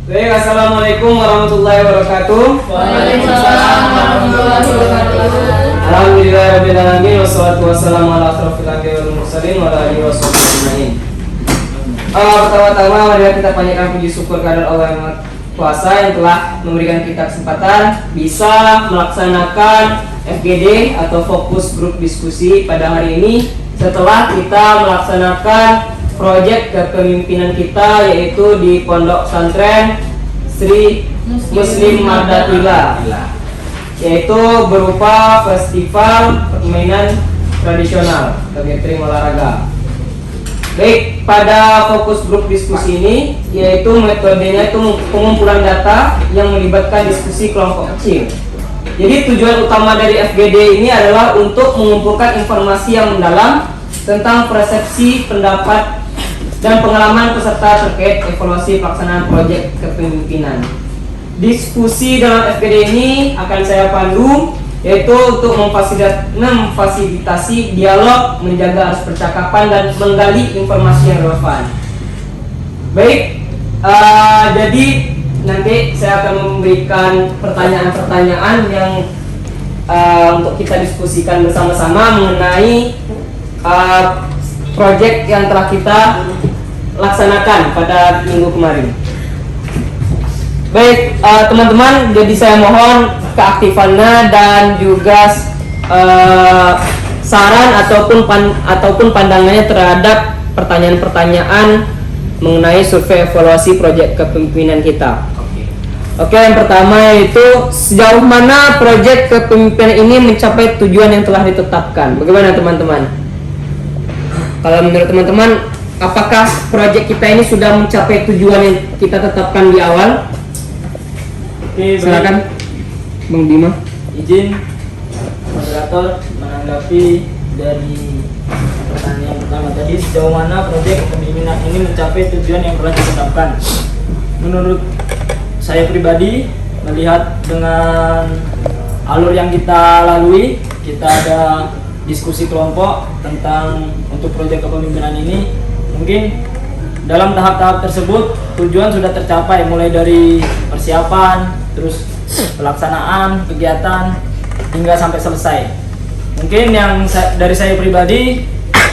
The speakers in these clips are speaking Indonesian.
Baik, assalamualaikum warahmatullahi wabarakatuh. Waalaikumsalam warahmatullahi wabarakatuh. Alhamdulillahirabbil alamin wassalatu wassalamu ala asrofil anbiya'i wal mursalin wa ala alihi washabbihi ajmain. Pertama-tama mari kita panjatkan puji syukur kepada Allah yang Maha Kuasa yang telah memberikan kita kesempatan bisa melaksanakan FGD atau fokus grup diskusi pada hari ini setelah kita melaksanakan proyek kepemimpinan kita yaitu di Pondok Pesantren Sri Muslim Mardatila, yaitu berupa festival permainan tradisional gathering olahraga. Baik, pada fokus grup diskusi ini yaitu metodenya itu pengumpulan data yang melibatkan diskusi kelompok kecil. Jadi tujuan utama dari FGD ini adalah untuk mengumpulkan informasi yang mendalam tentang persepsi, pendapat, dan pengalaman peserta terkait evaluasi pelaksanaan proyek kepemimpinan. Diskusi dalam FGD ini akan saya pandu, yaitu untuk memfasilitasi dialog, menjaga arus percakapan, dan menggali informasi yang relevan. Baik, jadi nanti saya akan memberikan pertanyaan-pertanyaan yang untuk kita diskusikan bersama-sama mengenai proyek yang telah kita laksanakan pada minggu kemarin. Baik, teman-teman, jadi saya mohon keaktifannya dan juga saran ataupun pandangannya terhadap pertanyaan-pertanyaan mengenai survei evaluasi proyek kepemimpinan kita. Oke, yang pertama yaitu sejauh mana proyek kepemimpinan ini mencapai tujuan yang telah ditetapkan. Bagaimana teman-teman? Kalau menurut teman-teman, apakah proyek kita ini sudah mencapai tujuan yang kita tetapkan di awal? Oke, silakan Bang Bima. Izin moderator menanggapi dari pertanyaan pertama tadi, sejauh mana proyek kepemimpinan ini mencapai tujuan yang telah ditetapkan. Menurut saya pribadi, melihat dengan alur yang kita lalui, kita ada diskusi kelompok tentang untuk proyek kepemimpinan ini, mungkin dalam tahap-tahap tersebut tujuan sudah tercapai, mulai dari persiapan, terus pelaksanaan kegiatan hingga sampai selesai. Mungkin yang dari saya pribadi,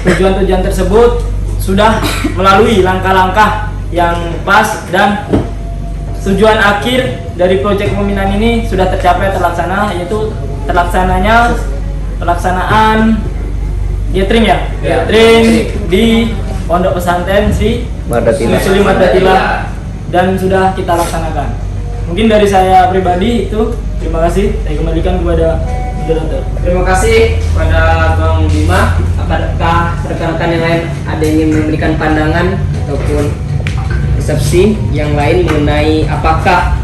tujuan-tujuan tersebut sudah melalui langkah-langkah yang pas dan tujuan akhir dari proyek kepemimpinan ini sudah tercapai, terlaksana, yaitu pelaksanaan gathering di Pondok Pesantren Sri Muslim Mardatila dan sudah kita laksanakan. Mungkin dari saya pribadi itu, terima kasih. Saya kembalikan kepada moderator. Terima kasih kepada Bang Bima. Apakah rekan-rekan yang lain ada yang ingin memberikan pandangan ataupun persepsi yang lain mengenai apakah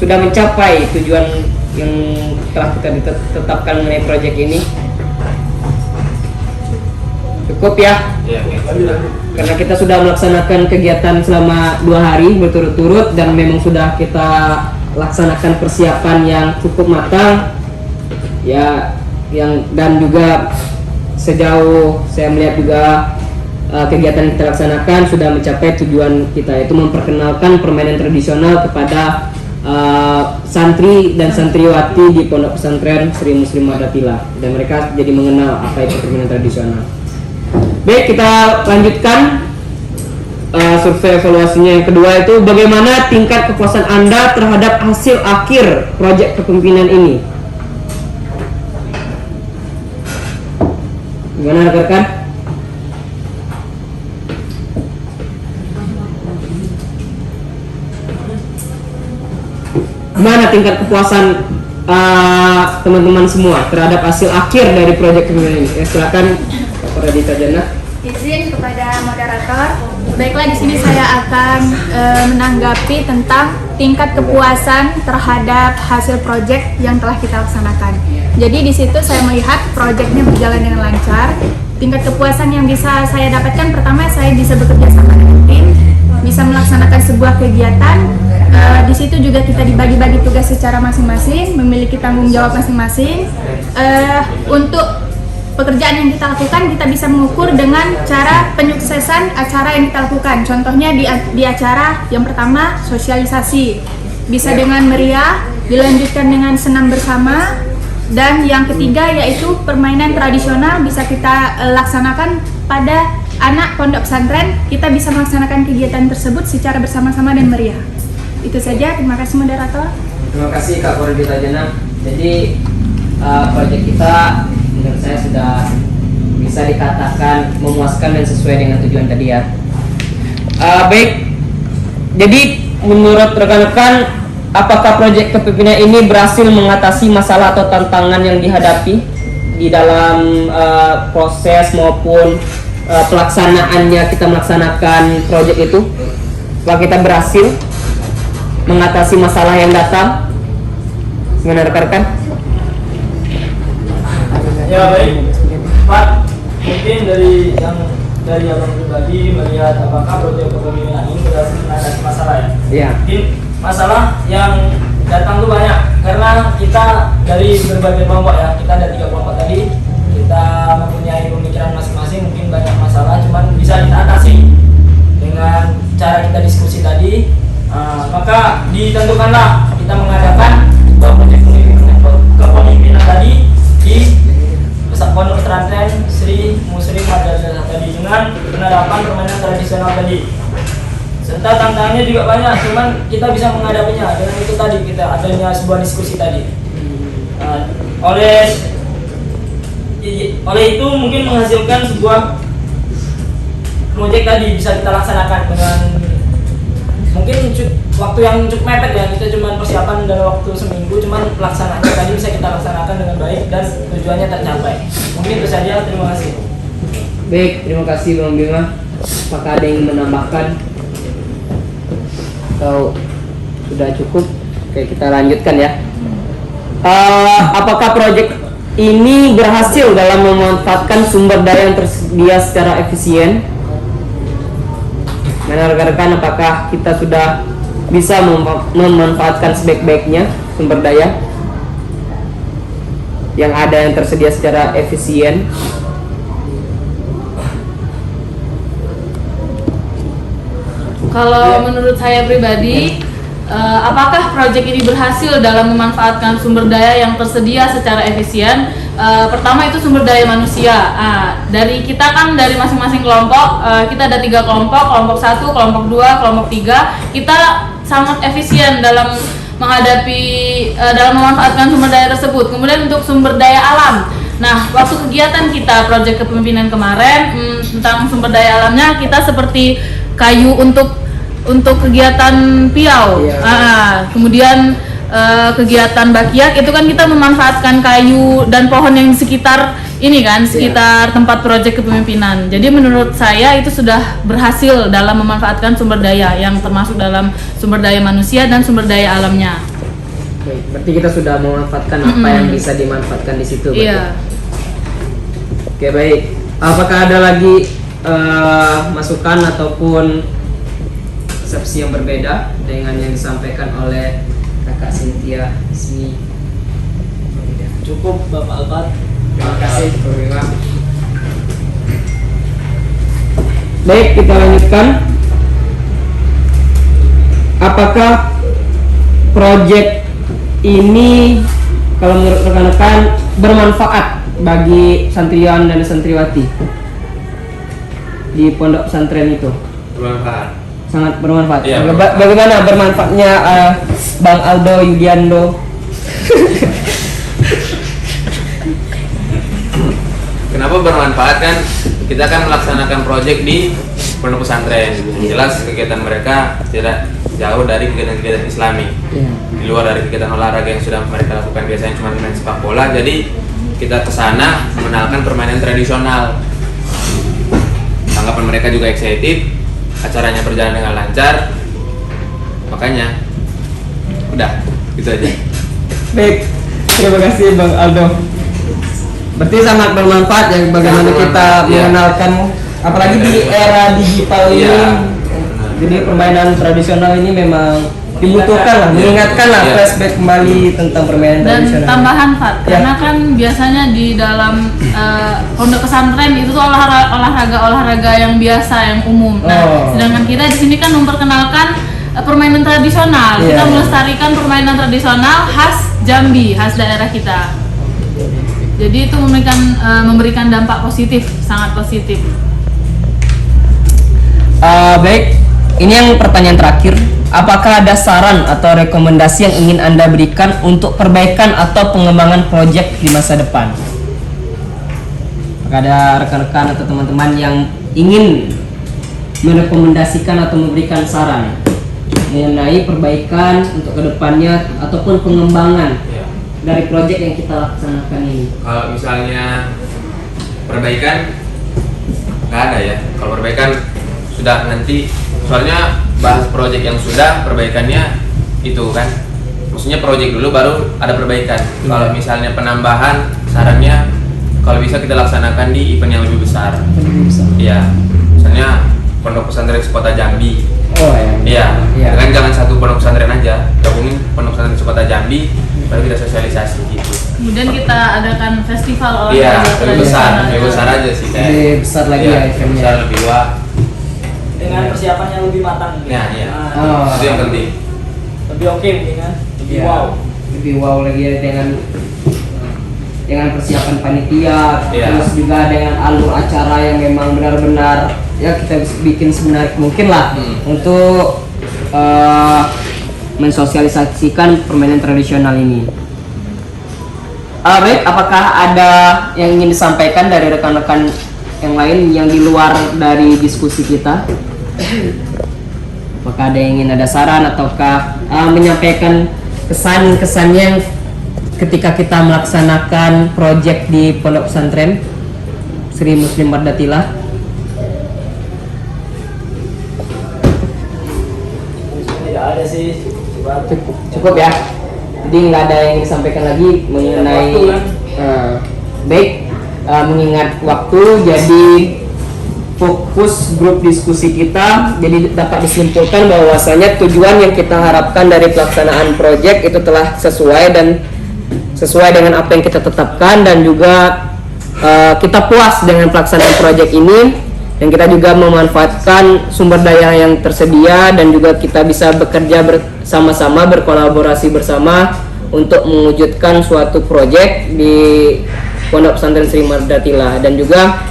sudah mencapai tujuan yang telah kita tetapkan mengenai proyek ini? Cukup ya? Karena kita sudah melaksanakan kegiatan selama 2 hari berturut-turut dan memang sudah kita laksanakan persiapan yang cukup matang ya, dan juga sejauh saya melihat juga kegiatan yang kita laksanakan sudah mencapai tujuan kita, yaitu memperkenalkan permainan tradisional kepada santri dan santriwati di Pondok Pesantren Sri Muslim Mardatila, dan mereka jadi mengenal apa itu permainan tradisional. Baik, kita lanjutkan survei evaluasinya. Yang kedua itu bagaimana tingkat kepuasan Anda terhadap hasil akhir proyek kepemimpinan ini? Gimana rekan-rekan? Gimana tingkat kepuasan teman-teman semua terhadap hasil akhir dari proyek kepemimpinan ini? Silakan Radita Jannah. Izin kepada moderator. Baiklah, di sini saya akan menanggapi tentang tingkat kepuasan terhadap hasil proyek yang telah kita laksanakan. Jadi di situ saya melihat proyeknya berjalan dengan lancar. Tingkat kepuasan yang bisa saya dapatkan, pertama saya bisa bekerja sama dengan tim, bisa melaksanakan sebuah kegiatan. Di situ juga kita dibagi-bagi tugas secara masing-masing, memiliki tanggung jawab masing-masing. Untuk pekerjaan yang kita lakukan kita bisa mengukur dengan cara penyuksesan acara yang kita lakukan. Contohnya di acara yang pertama sosialisasi bisa dengan meriah, dilanjutkan dengan senam bersama, dan yang ketiga yaitu permainan tradisional bisa kita laksanakan pada anak pondok pesantren. Kita bisa melaksanakan kegiatan tersebut secara bersama-sama dan meriah. Itu saja, terima kasih moderator. Terima kasih Kak Koridita Jana. Jadi proyek kita menurut saya sudah bisa dikatakan memuaskan dan sesuai dengan tujuan tadi ya. Baik, jadi menurut rekan-rekan, apakah proyek kepemimpinan ini berhasil mengatasi masalah atau tantangan yang dihadapi di dalam proses maupun pelaksanaannya kita melaksanakan proyek itu? Apakah kita berhasil mengatasi masalah yang datang? Gimana rekan-rekan? Ya baik, Pak, mungkin dari abang pribadi melihat apakah proyek kepemimpinan ini berhasil mengatasi masalah ya? Iya. Mungkin masalah yang datang tuh banyak karena kita dari berbagai kelompok ya, kita ada 3 kelompok tadi, kita mempunyai pemikiran masing-masing, mungkin banyak masalah, cuman bisa kita atasi dengan cara kita diskusi tadi. Maka ditentukanlah kita mengadakan proyek kepemimpinan tadi di Pondok Pesantren Sri Muslim Madrasah tadi dengan penerapan permainan tradisional tadi. Serta tantangannya juga banyak, cuman kita bisa menghadapinya dengan itu tadi, kita adanya sebuah diskusi tadi. Oleh itu mungkin menghasilkan sebuah proyek tadi bisa kita laksanakan dengan mungkin waktu yang cukup mepet ya, kita cuma persiapan dalam waktu seminggu, cuman pelaksanaannya tadi bisa kita laksanakan dengan baik dan tujuannya tercapai. Mungkin itu saja, terima kasih. Baik, terima kasih Bang Bima. Apakah ada yang menambahkan? Atau sudah cukup? Oke, kita lanjutkan ya. Apakah proyek ini berhasil dalam memanfaatkan sumber daya yang tersedia secara efisien? Rekan-rekan, apakah kita sudah bisa memanfaatkan sebaik-baiknya sumber daya yang ada yang tersedia secara efisien? Kalau menurut saya pribadi, apakah proyek ini berhasil dalam memanfaatkan sumber daya yang tersedia secara efisien? Pertama itu sumber daya manusia. Dari kita kan dari masing-masing kelompok, kita ada 3 kelompok, kelompok 1, kelompok 2, kelompok 3. Kita sangat efisien dalam menghadapi, dalam memanfaatkan sumber daya tersebut. Kemudian untuk sumber daya alam. Nah, waktu kegiatan kita proyek kepemimpinan kemarin tentang sumber daya alamnya, kita seperti kayu untuk kegiatan piau. Kemudian kegiatan bakiak itu kan kita memanfaatkan kayu dan pohon yang di sekitar ini kan, sekitar tempat proyek kepemimpinan. Jadi menurut saya itu sudah berhasil dalam memanfaatkan sumber daya yang termasuk dalam sumber daya manusia dan sumber daya alamnya. Baik, berarti kita sudah memanfaatkan apa yang bisa dimanfaatkan di situ. Iya. Oke, baik. Apakah ada lagi masukan ataupun persepsi yang berbeda dengan yang disampaikan oleh Kakak Cynthia Ismi? Cukup Bapak Albat. Terima kasih Bang Bima. Baik, kita lanjutkan. Apakah proyek ini kalau menurut rekan-rekan bermanfaat bagi santriwan dan santriwati di pondok pesantren itu? Bermanfaat. Sangat bermanfaat. Iya, Bagaimana bermanfaatnya Bang Aldo Yudiando? Kenapa bermanfaat kan? Kita kan melaksanakan proyek di pondok pesantren. Jelas kegiatan mereka tidak jauh dari kegiatan-kegiatan Islami. Di luar dari kegiatan olahraga yang sudah mereka lakukan biasanya cuma main sepak bola. Jadi kita ke sana mengenalkan permainan tradisional. Tanggapan mereka juga excited, acaranya berjalan dengan lancar. Makanya udah gitu aja. Baik, terima kasih Bang Aldo. Berarti sangat bermanfaat ya bagaimana kita mengenalkan, apalagi di era digital ini. Iya. Jadi permainan tradisional ini memang dibutuhkan lah, mengingatkan lah, Iya. flashback kembali tentang permainan Dan tradisional. tambahan Fat, Ya. karena kan biasanya di dalam pondok pesantren itu tuh olahraga yang biasa, yang umum. Nah, Oh. sedangkan kita di sini kan memperkenalkan permainan tradisional. Iya, Kita iya. melestarikan permainan tradisional khas Jambi, khas daerah kita. Jadi itu memberikan dampak positif, sangat positif. Baik, ini yang pertanyaan terakhir. Apakah ada saran atau rekomendasi yang ingin Anda berikan untuk perbaikan atau pengembangan proyek di masa depan? Apakah ada rekan-rekan atau teman-teman yang ingin merekomendasikan atau memberikan saran mengenai perbaikan untuk kedepannya ataupun pengembangan Ya. dari proyek yang kita laksanakan ini? Kalau misalnya perbaikan nggak ada ya. Kalau perbaikan sudah nanti, soalnya bahas proyek yang sudah, perbaikannya itu kan, maksudnya proyek dulu baru ada perbaikan. Kalau misalnya penambahan, sarannya kalau bisa kita laksanakan di event yang lebih besar. Lebih besar. Iya, misalnya pondok pesantren sekota Jambi. Oh ya. Iya, Iya. kan jangan satu pondok pesantren aja, gabungin pondok pesantren sekota Jambi, baru kita sosialisasi gitu. Kemudian kita adakan festival Iya, olahraga lebih besar, tradisional. lebih besar aja sih kayak. Lebih besar lagi Iya, ya lebih eventnya. besar, lebih luas. Dengan persiapan yang lebih matang. Nah, iya. Oh. Itu yang penting. Lebih oke mungkin kan, lebih Iya. wow. Lebih wow lagi ya dengan persiapan panitia, Iya. terus juga dengan alur acara yang memang benar-benar ya kita bikin semenarik mungkin lah untuk mensosialisasikan permainan tradisional ini. Baik, apakah ada yang ingin disampaikan dari rekan-rekan yang lain yang di luar dari diskusi kita? Apakah ada yang ingin ada saran ataukah menyampaikan kesan-kesannya ketika kita melaksanakan proyek di Pondok Pesantren Sri Muslim Mardatilah? Tidak ada sih. Cukup ya. Jadi nggak ada yang disampaikan lagi mengenai Waktu kan? baik, mengingat waktu, jadi fokus grup diskusi kita jadi dapat disimpulkan bahwasanya tujuan yang kita harapkan dari pelaksanaan proyek itu telah sesuai dengan apa yang kita tetapkan, dan juga kita puas dengan pelaksanaan proyek ini, dan kita juga memanfaatkan sumber daya yang tersedia, dan juga kita bisa bekerja bersama-sama, berkolaborasi bersama untuk mewujudkan suatu proyek di Pondok Pesantren Sri Mardatilah. Dan juga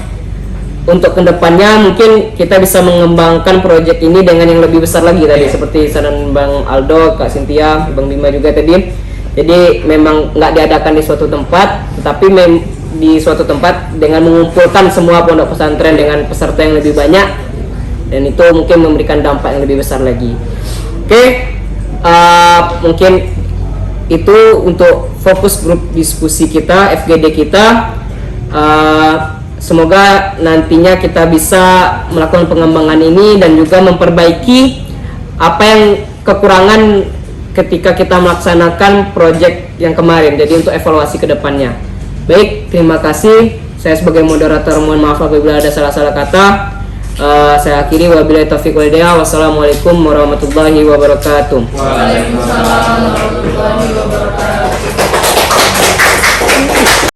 untuk kedepannya mungkin kita bisa mengembangkan proyek ini dengan yang lebih besar lagi tadi, seperti saran Bang Aldo, Kak Cynthia, Bang Bima juga tadi. Jadi memang nggak diadakan di suatu tempat, tetapi di suatu tempat dengan mengumpulkan semua pondok pesantren dengan peserta yang lebih banyak, dan itu mungkin memberikan dampak yang lebih besar lagi. Oke, mungkin itu untuk fokus grup diskusi kita, FGD kita. Semoga nantinya kita bisa melakukan pengembangan ini dan juga memperbaiki apa yang kekurangan ketika kita melaksanakan proyek yang kemarin. Jadi untuk evaluasi ke depannya. Baik, terima kasih. Saya sebagai moderator mohon maaf apabila ada salah-salah kata. Saya akhiri, wabillahi taufiq wal hidayah. Wassalamualaikum warahmatullahi wabarakatuh. Waalaikumsalam warahmatullahi wabarakatuh.